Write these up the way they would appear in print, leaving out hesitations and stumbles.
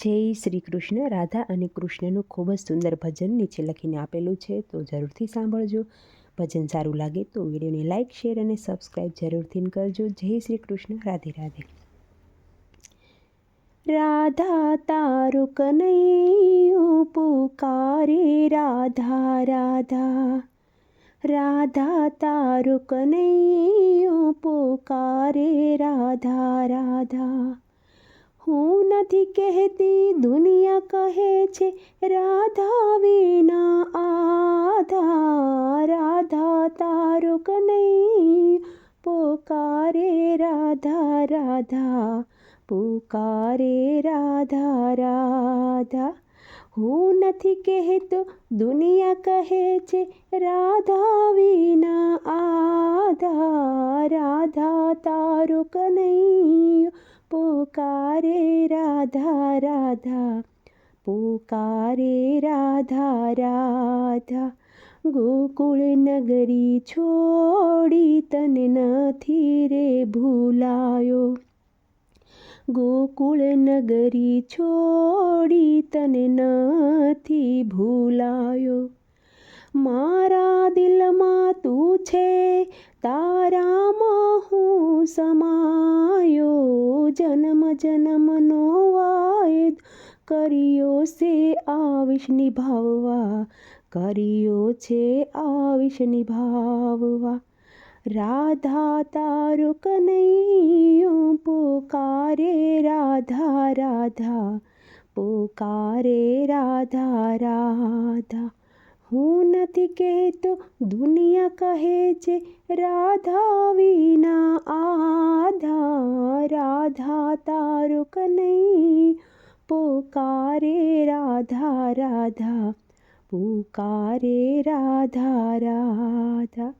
જય શ્રી કૃષ્ણ. રાધા અને કૃષ્ણનું ખૂબ જ સુંદર ભજન નીચે લખીને આપેલું છે, તો જરૂરથી સાંભળજો. ભજન સારું લાગે તો વિડીયોને લાઇક, શેર અને સબસ્ક્રાઈબ જરૂરથી કરજો. જય શ્રી કૃષ્ણ. રાધે રાધે. રાધા તારું કનૈયું પુકારે, રાધા રાધા. રાધા તારું કનૈયું પુકારે, રાધા રાધા. હું નથી કહેતી, દુનિયા કહે છે, રાધા વિના આધા. રાધા તારું કનૈયું પુકારે, રાધા રાધા. પુકારે, રાધા રાધા. હું નથી કહેતો, દુનિયા કહે છે, રાધા વિના આધા. રાધા તારું કનૈયું પુકારે, રાધા રાધા. પુકારે, રાધા રાધા. ગોકુળ નગરી છોડી તને નથી રે ભૂલાયો. ગોકુળ નગરી છોડી તને નથી ભૂલાયો. મારા દિલમાં તું છે, તારામાં હું સમાયો. જન્મ જન્મનો વાયદો કર્યો છે, આવીશ નિભાવવા. કર્યો છે, આવીશ નિભાવવા. રાધા તારું કનૈયું પુકારે, રાધા રાધા. પુકારે, રાધા રાધા. હું નથી કહેતો, દુનિયા કહે છે, રાધા વિના આધા. રાધા તારું કનૈયું પુકારે, રાધા રાધા. પુકારે, રાધા રાધા.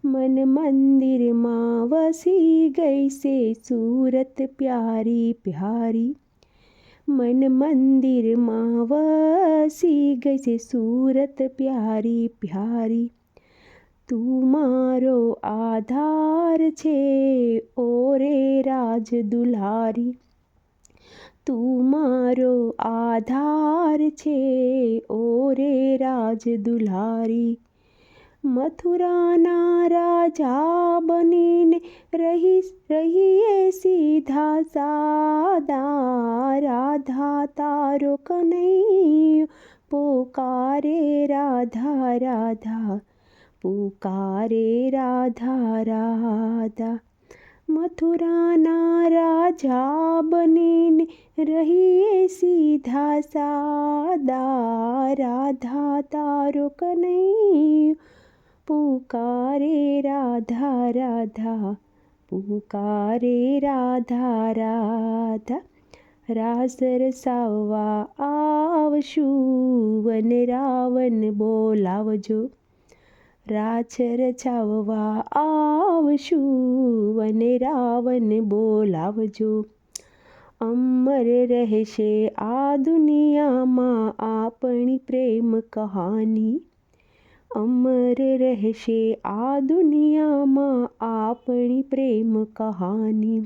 મન મંદિરમાં વસી ગઈ છે, સુરત પ્યારી પ્યારી. મન મંદિરમાં વસી ગઈ છે, સુરત પ્યારી પ્યારી. તું મારો આધાર છે, ઓરે રાજ દુલારી. તું મારો આધાર છે, ઓરે રાજ દુલારી. મથુરાના રાજા બનીને રહીએ સીધા સાદા. રાધા તારો કનૈયું પુકારે, રાધા રાધા. પુકારે, રાધા રાધા. મથુરાના રાજા બનીને રહીએ સીધા સાદા. રાધા તારો કનૈયું પુકારે, રાધા રાધા. પુકારે, રાધા રાધા. રાસ રસાવવા આવશું, વન રાવણ બોલાવજો. રાસ રચાવવા આવશું, વન રાવણ બોલાવજો. અમર રહેશે આ દુનિયામાં આપણી પ્રેમ કહાની. અમર રહેશે આ દુનિયામાં આપણી પ્રેમ કહાની.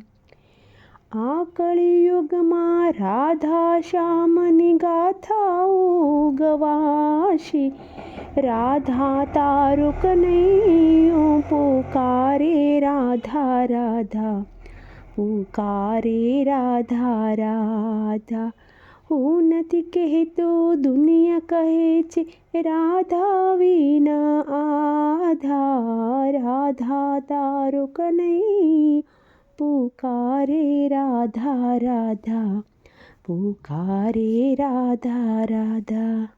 આ કળિયુગમાં રાધા શ્યામની ગાથાઓ ગવાશે. રાધા તારું કનૈયું પુકારે, રાધા રાધા. પુકારે, રાધા રાધા. હું નથી કહેતો, દુનિયા કહે છે, રાધા વિના આધા. રાધા તારું કનૈયું પુકારે, રાધા રાધા. પુકારે, રાધા રાધા.